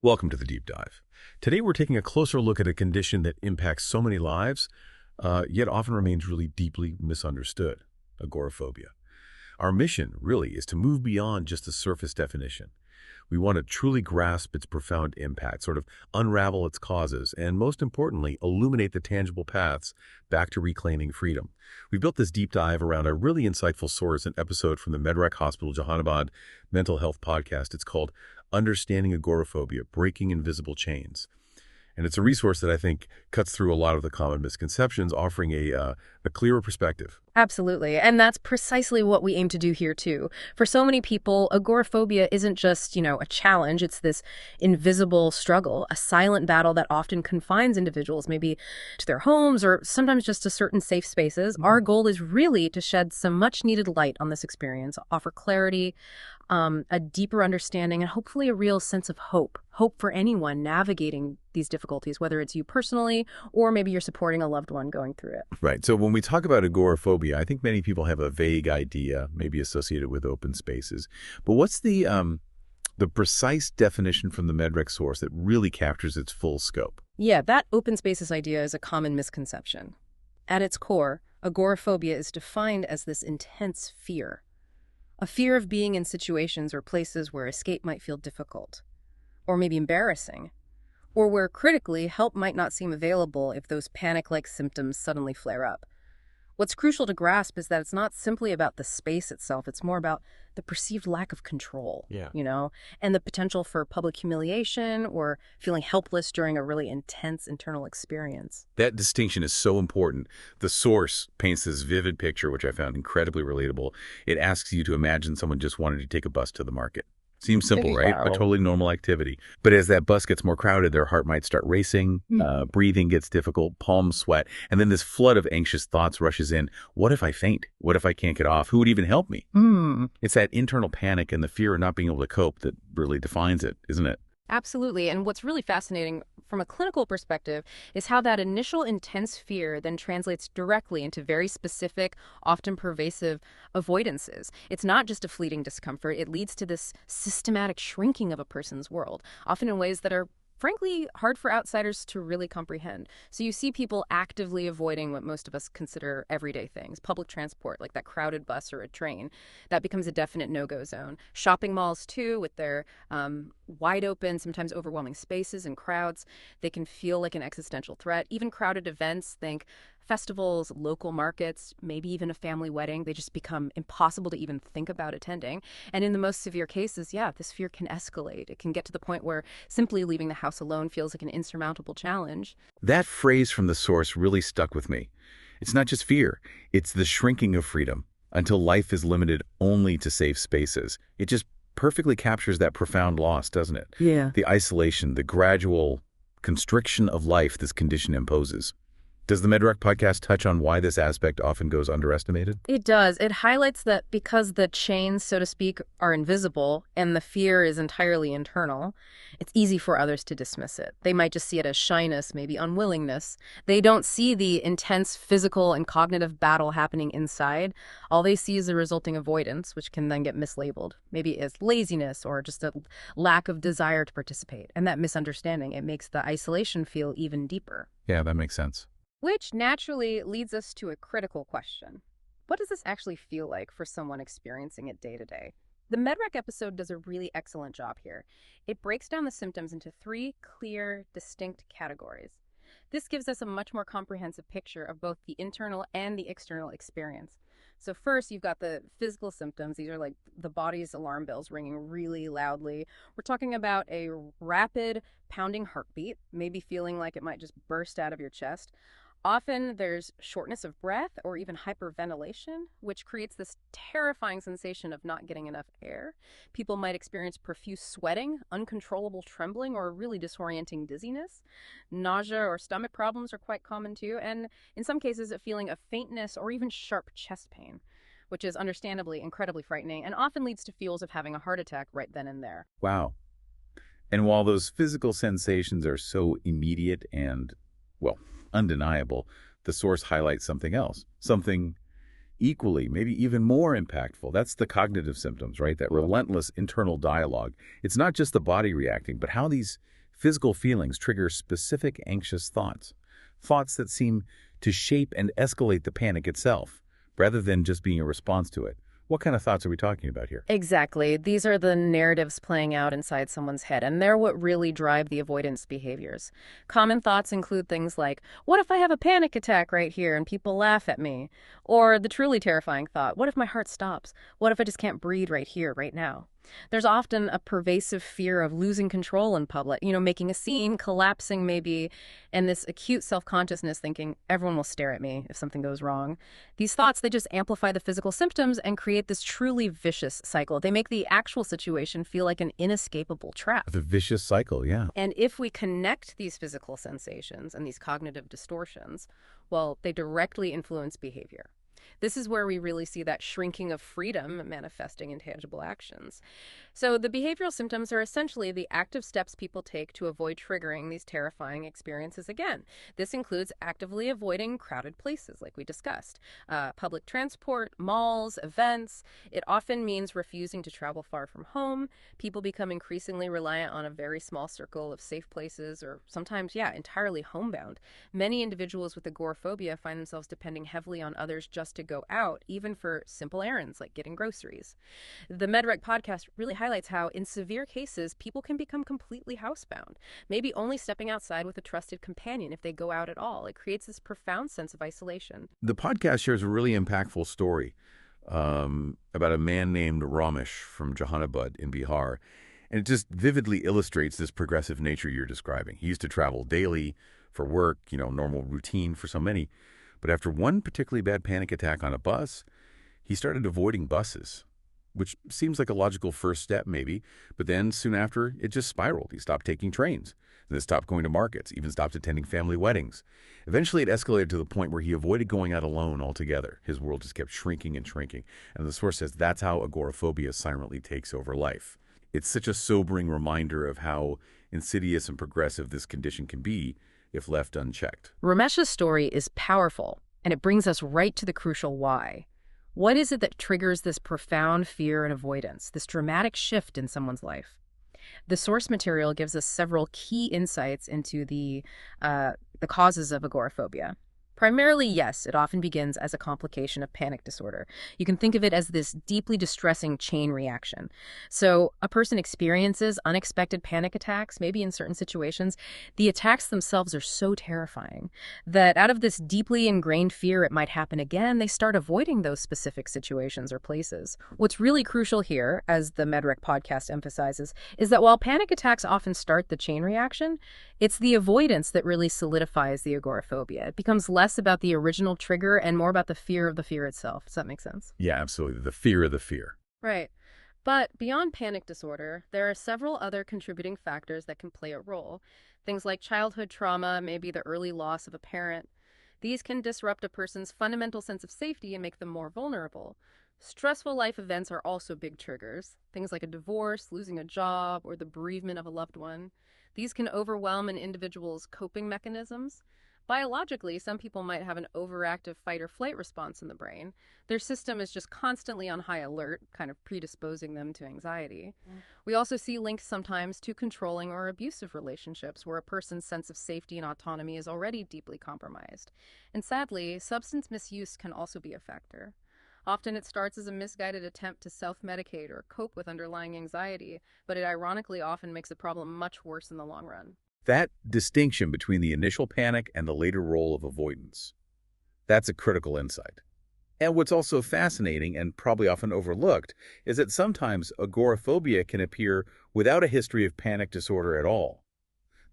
Welcome to the Deep Dive. Today we're taking a closer look at a condition that impacts so many lives, yet often remains really deeply misunderstood: agoraphobia. Our mission, really, is to move beyond just the surface definition. We want to truly grasp its profound impact, sort of unravel its causes, and most importantly, illuminate the tangible paths back to reclaiming freedom. We built this deep dive around a really insightful source, an episode from the Medrec Hospital Jahanabad Mental Health Podcast. It's called Understanding Agoraphobia, Breaking Invisible Chains. And it's a resource that I think cuts through a lot of the common misconceptions, offering a clearer perspective. Absolutely. And that's precisely what we aim to do here, too. For so many people, agoraphobia isn't just, a challenge. It's this invisible struggle, a silent battle that often confines individuals, maybe to their homes or sometimes just to certain safe spaces. Our goal is really to shed some much needed light on this experience, offer clarity, a deeper understanding, and hopefully a real sense of hope for anyone navigating these difficulties, whether it's you personally or maybe you're supporting a loved one going through it. Right. So when we talk about agoraphobia, I think many people have a vague idea, maybe associated with open spaces. But what's the precise definition from the Medrec source that really captures its full scope? Yeah, that open spaces idea is a common misconception. At its core, agoraphobia is defined as this intense fear. A fear of being in situations or places where escape might feel difficult, or maybe embarrassing, or where critically help might not seem available if those panic-like symptoms suddenly flare up. What's crucial to grasp is that it's not simply about the space itself, it's more about the perceived lack of control, and the potential for public humiliation or feeling helpless during a really intense internal experience. That distinction is so important. The source paints this vivid picture, which I found incredibly relatable. It asks you to imagine someone just wanted to take a bus to the market. Seems simple, right? A totally normal activity. But as that bus gets more crowded, their heart might start racing, breathing gets difficult, palms sweat, and then this flood of anxious thoughts rushes in. What if I faint? What if I can't get off? Who would even help me? It's that internal panic and the fear of not being able to cope that really defines it, isn't it? Absolutely. And what's really fascinating from a clinical perspective is how that initial intense fear then translates directly into very specific, often pervasive avoidances. It's not just a fleeting discomfort. It leads to this systematic shrinking of a person's world, often in ways that are frankly hard for outsiders to really comprehend. So you see people actively avoiding what most of us consider everyday things. Public transport, like that crowded bus or a train, that becomes a definite no-go zone. Shopping malls, too, with their wide open, sometimes overwhelming spaces and crowds, they can feel like an existential threat. Even crowded events, think festivals, local markets, maybe even a family wedding, they just become impossible to even think about attending. And in the most severe cases, this fear can escalate. It can get to the point where simply leaving the house alone feels like an insurmountable challenge. That phrase from the source really stuck with me. It's not just fear. It's the shrinking of freedom until life is limited only to safe spaces. It just perfectly captures that profound loss, doesn't it? Yeah. The isolation, the gradual constriction of life this condition imposes. Does the Medrec podcast touch on why this aspect often goes underestimated? It does. It highlights that because the chains, so to speak, are invisible and the fear is entirely internal, it's easy for others to dismiss it. They might just see it as shyness, maybe unwillingness. They don't see the intense physical and cognitive battle happening inside. All they see is the resulting avoidance, which can then get mislabeled, maybe as laziness or just a lack of desire to participate. And that misunderstanding, it makes the isolation feel even deeper. Yeah, that makes sense. Which naturally leads us to a critical question. What does this actually feel like for someone experiencing it day to day? The Medrec episode does a really excellent job here. It breaks down the symptoms into 3 clear, distinct categories. This gives us a much more comprehensive picture of both the internal and the external experience. So first, you've got the physical symptoms. These are like the body's alarm bells ringing really loudly. We're talking about a rapid, pounding heartbeat, maybe feeling like it might just burst out of your chest. Often there's shortness of breath or even hyperventilation, which creates this terrifying sensation of not getting enough air. People might experience profuse sweating, uncontrollable trembling, or really disorienting dizziness. Nausea or stomach problems are quite common too, and in some cases a feeling of faintness or even sharp chest pain, which is understandably incredibly frightening and often leads to fears of having a heart attack right then and there. Wow. And while those physical sensations are so immediate and, undeniable, the source highlights something else, something equally, maybe even more impactful. That's the cognitive symptoms, right? That relentless internal dialogue. It's not just the body reacting, but how these physical feelings trigger specific anxious thoughts. Thoughts that seem to shape and escalate the panic itself, rather than just being a response to it. What kind of thoughts are we talking about here? Exactly. These are the narratives playing out inside someone's head, and they're what really drive the avoidance behaviors. Common thoughts include things like, what if I have a panic attack right here and people laugh at me? Or the truly terrifying thought, what if my heart stops? What if I just can't breathe right here, right now? There's often a pervasive fear of losing control in public, making a scene, collapsing maybe, and this acute self-consciousness thinking everyone will stare at me if something goes wrong. These thoughts, they just amplify the physical symptoms and create this truly vicious cycle. They make the actual situation feel like an inescapable trap. The vicious cycle, yeah. And if we connect these physical sensations and these cognitive distortions, well, they directly influence behavior. This is where we really see that shrinking of freedom manifesting in tangible actions. So the behavioral symptoms are essentially the active steps people take to avoid triggering these terrifying experiences again. This includes actively avoiding crowded places, like we discussed, public transport, malls, events. It often means refusing to travel far from home. People become increasingly reliant on a very small circle of safe places, or sometimes, entirely homebound. Many individuals with agoraphobia find themselves depending heavily on others just to go out, even for simple errands like getting groceries. The MedRec podcast really highlights how, in severe cases, people can become completely housebound, maybe only stepping outside with a trusted companion if they go out at all. It creates this profound sense of isolation. The podcast shares a really impactful story about a man named Ramesh from Jahanabad in Bihar. And it just vividly illustrates this progressive nature you're describing. He used to travel daily for work, normal routine for so many. But after one particularly bad panic attack on a bus, he started avoiding buses, which seems like a logical first step maybe. But then soon after, it just spiraled. He stopped taking trains, and then stopped going to markets, even stopped attending family weddings. Eventually, it escalated to the point where he avoided going out alone altogether. His world just kept shrinking and shrinking. And the source says that's how agoraphobia silently takes over life. It's such a sobering reminder of how insidious and progressive this condition can be if left unchecked. Ramesh's story is powerful, and it brings us right to the crucial why. What is it that triggers this profound fear and avoidance, this dramatic shift in someone's life? The source material gives us several key insights into the causes of agoraphobia. Primarily, yes, it often begins as a complication of panic disorder. You can think of it as this deeply distressing chain reaction. So a person experiences unexpected panic attacks, maybe in certain situations. The attacks themselves are so terrifying that out of this deeply ingrained fear it might happen again, they start avoiding those specific situations or places. What's really crucial here, as the MedRec podcast emphasizes, is that while panic attacks often start the chain reaction, it's the avoidance that really solidifies the agoraphobia. It becomes less about the original trigger and more about the fear of the fear itself. Does that make sense? Yeah, absolutely. The fear of the fear. Right. But beyond panic disorder, there are several other contributing factors that can play a role. Things like childhood trauma, maybe the early loss of a parent. These can disrupt a person's fundamental sense of safety and make them more vulnerable. Stressful life events are also big triggers. Things like a divorce, losing a job, or the bereavement of a loved one. These can overwhelm an individual's coping mechanisms. Biologically, some people might have an overactive fight or flight response in the brain. Their system is just constantly on high alert, kind of predisposing them to anxiety. We also see links sometimes to controlling or abusive relationships where a person's sense of safety and autonomy is already deeply compromised. And sadly, substance misuse can also be a factor. Often it starts as a misguided attempt to self-medicate or cope with underlying anxiety, but it ironically often makes the problem much worse in the long run. That distinction between the initial panic and the later role of avoidance, that's a critical insight. And what's also fascinating and probably often overlooked is that sometimes agoraphobia can appear without a history of panic disorder at all.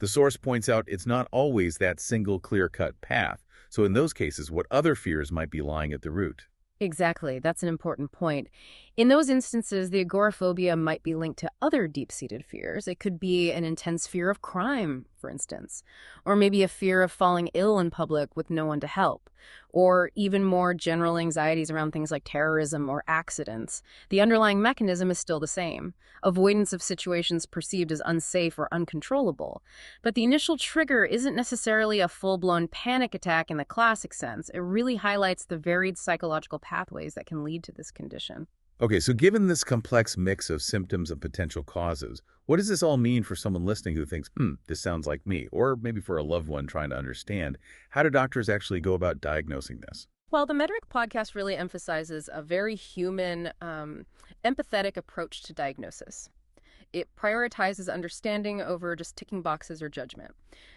The source points out it's not always that single clear-cut path. So in those cases, what other fears might be lying at the root? Exactly. That's an important point. In those instances, the agoraphobia might be linked to other deep-seated fears. It could be an intense fear of crime, for instance, or maybe a fear of falling ill in public with no one to help, or even more general anxieties around things like terrorism or accidents. The underlying mechanism is still the same: avoidance of situations perceived as unsafe or uncontrollable. But the initial trigger isn't necessarily a full-blown panic attack in the classic sense. It really highlights the varied psychological pathways that can lead to this condition. Okay, so given this complex mix of symptoms and potential causes, what does this all mean for someone listening who thinks, this sounds like me, or maybe for a loved one trying to understand? How do doctors actually go about diagnosing this? Well, the Medrick podcast really emphasizes a very human, empathetic approach to diagnosis. It prioritizes understanding over just ticking boxes or judgment.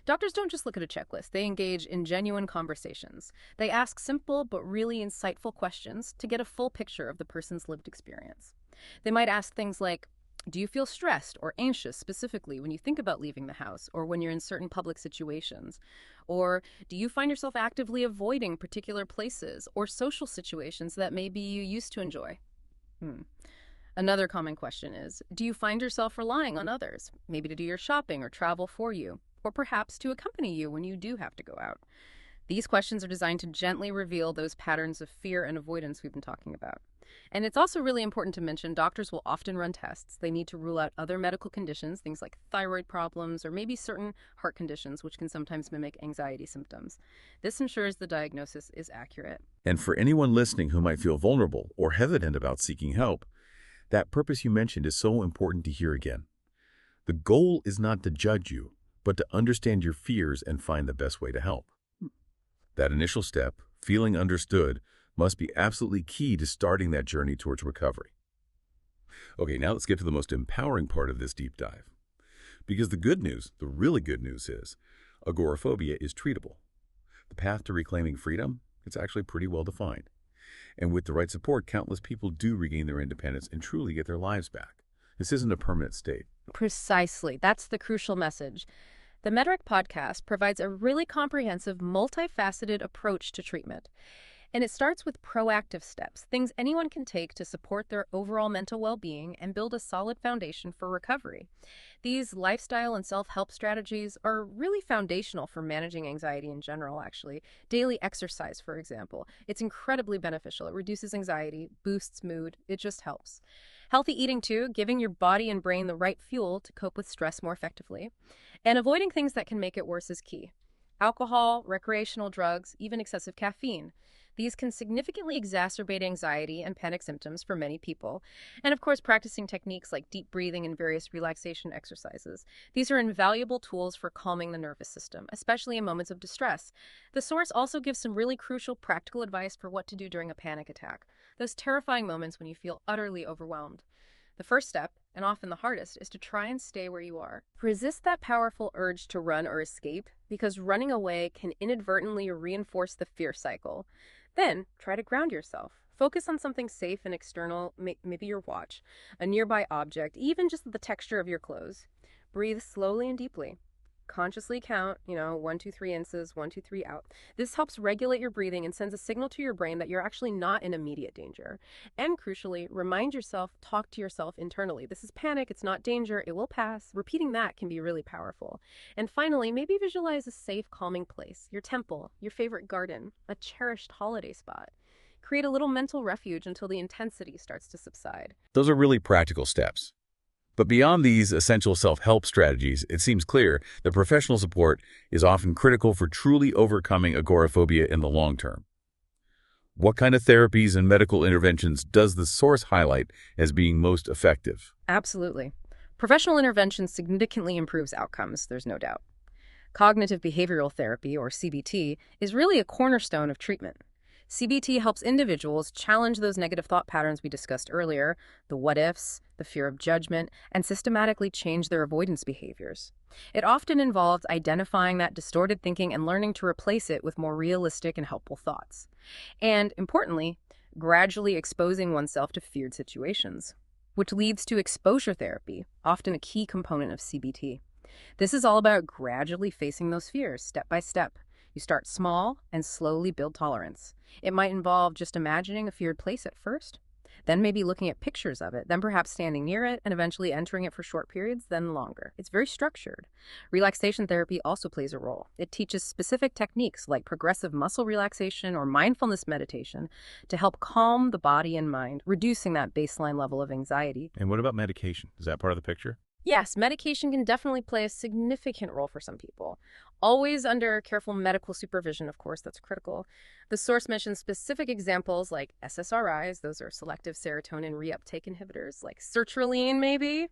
Doctors don't just look at a checklist. They engage in genuine conversations. They ask simple but really insightful questions to get a full picture of the person's lived experience. They might ask things like, do you feel stressed or anxious specifically when you think about leaving the house or when you're in certain public situations? Or do you find yourself actively avoiding particular places or social situations that maybe you used to enjoy? Another common question is, do you find yourself relying on others, maybe to do your shopping or travel for you, or perhaps to accompany you when you do have to go out? These questions are designed to gently reveal those patterns of fear and avoidance we've been talking about. And it's also really important to mention doctors will often run tests. They need to rule out other medical conditions, things like thyroid problems or maybe certain heart conditions, which can sometimes mimic anxiety symptoms. This ensures the diagnosis is accurate. And for anyone listening who might feel vulnerable or hesitant about seeking help, that purpose you mentioned is so important to hear again. The goal is not to judge you, but to understand your fears and find the best way to help. That initial step, feeling understood, must be absolutely key to starting that journey towards recovery. Okay, now let's get to the most empowering part of this deep dive. Because the good news, the really good news is, agoraphobia is treatable. The path to reclaiming freedom, it's actually pretty well defined. And with the right support, countless people do regain their independence and truly get their lives back. This isn't a permanent state. Precisely. That's the crucial message. The Medrick podcast provides a really comprehensive, multifaceted approach to treatment. And it starts with proactive steps, things anyone can take to support their overall mental well-being and build a solid foundation for recovery. These lifestyle and self-help strategies are really foundational for managing anxiety in general, actually. Daily exercise, for example. It's incredibly beneficial. It reduces anxiety, boosts mood. It just helps. Healthy eating, too, giving your body and brain the right fuel to cope with stress more effectively. And avoiding things that can make it worse is key. Alcohol, recreational drugs, even excessive caffeine. These can significantly exacerbate anxiety and panic symptoms for many people. And of course, practicing techniques like deep breathing and various relaxation exercises. These are invaluable tools for calming the nervous system, especially in moments of distress. The source also gives some really crucial practical advice for what to do during a panic attack. Those terrifying moments when you feel utterly overwhelmed. The first step, and often the hardest, is to try and stay where you are. Resist that powerful urge to run or escape, because running away can inadvertently reinforce the fear cycle. Then, try to ground yourself. Focus on something safe and external, maybe your watch, a nearby object, even just the texture of your clothes. Breathe slowly and deeply. Consciously count, 1, 2, 3 inches, 1, 2, 3 out. This helps regulate your breathing and sends a signal to your brain that you're actually not in immediate danger. And crucially, remind yourself, talk to yourself internally. This is panic, it's not danger, it will pass. Repeating that can be really powerful. And finally, maybe visualize a safe, calming place, your temple, your favorite garden, a cherished holiday spot. Create a little mental refuge until the intensity starts to subside. Those are really practical steps. But beyond these essential self-help strategies, it seems clear that professional support is often critical for truly overcoming agoraphobia in the long term. What kind of therapies and medical interventions does the source highlight as being most effective? Absolutely. Professional intervention significantly improves outcomes, there's no doubt. Cognitive behavioral therapy, or CBT, is really a cornerstone of treatment. CBT helps individuals challenge those negative thought patterns we discussed earlier, the what-ifs, the fear of judgment, and systematically change their avoidance behaviors. It often involves identifying that distorted thinking and learning to replace it with more realistic and helpful thoughts. And, importantly, gradually exposing oneself to feared situations, which leads to exposure therapy, often a key component of CBT. This is all about gradually facing those fears, step by step. You start small and slowly build tolerance. It might involve just imagining a feared place at first, then maybe looking at pictures of it, then perhaps standing near it, and eventually entering it for short periods, then longer. It's very structured. Relaxation therapy also plays a role. It teaches specific techniques like progressive muscle relaxation or mindfulness meditation to help calm the body and mind, reducing that baseline level of anxiety. And what about medication? Is that part of the picture? Yes, medication can definitely play a significant role for some people. Always under careful medical supervision, of course, that's critical. The source mentions specific examples like SSRIs, those are selective serotonin reuptake inhibitors, like sertraline maybe,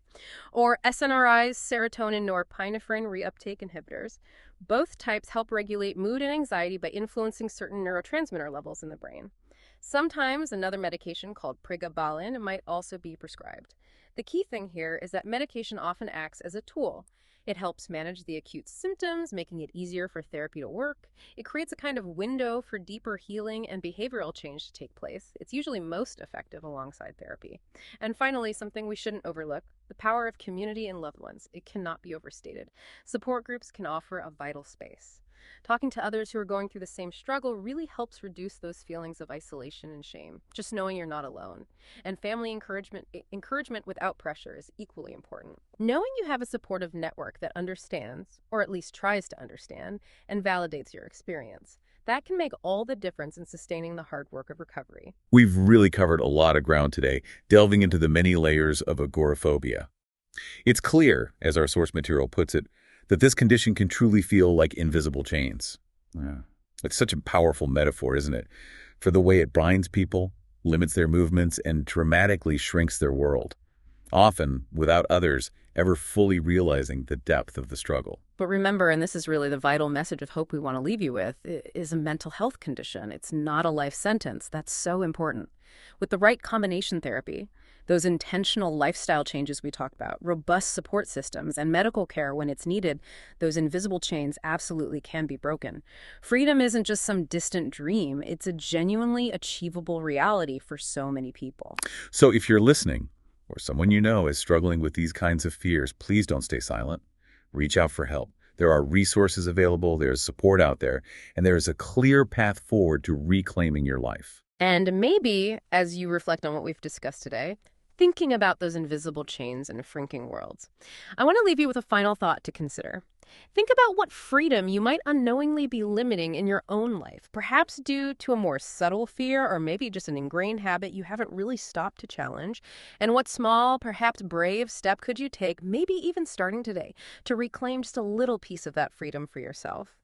or SNRIs, serotonin norepinephrine reuptake inhibitors. Both types help regulate mood and anxiety by influencing certain neurotransmitter levels in the brain. Sometimes another medication called pregabalin might also be prescribed. The key thing here is that medication often acts as a tool. It helps manage the acute symptoms, making it easier for therapy to work. It creates a kind of window for deeper healing and behavioral change to take place. It's usually most effective alongside therapy. And finally, something we shouldn't overlook, the power of community and loved ones. It cannot be overstated. Support groups can offer a vital space. Talking to others who are going through the same struggle really helps reduce those feelings of isolation and shame, just knowing you're not alone. And family encouragement without pressure is equally important. Knowing you have a supportive network that understands, or at least tries to understand, and validates your experience, that can make all the difference in sustaining the hard work of recovery. We've really covered a lot of ground today, delving into the many layers of agoraphobia. It's clear, as our source material puts it, that this condition can truly feel like invisible chains. Yeah. It's such a powerful metaphor, isn't it? For the way it binds people, limits their movements, and dramatically shrinks their world. Often without others ever fully realizing the depth of the struggle. But remember, and this is really the vital message of hope we want to leave you with, it is a mental health condition. It's not a life sentence. That's so important. With the right combination therapy, those intentional lifestyle changes we talked about, robust support systems, and medical care when it's needed, those invisible chains absolutely can be broken. Freedom isn't just some distant dream. It's a genuinely achievable reality for so many people. So if you're listening, or someone you know is struggling with these kinds of fears, please don't stay silent. Reach out for help. There are resources available, there's support out there, and there is a clear path forward to reclaiming your life. And maybe, as you reflect on what we've discussed today, thinking about those invisible chains and shrinking worlds, I want to leave you with a final thought to consider. Think about what freedom you might unknowingly be limiting in your own life, perhaps due to a more subtle fear or maybe just an ingrained habit you haven't really stopped to challenge. And what small, perhaps brave step could you take, maybe even starting today, to reclaim just a little piece of that freedom for yourself?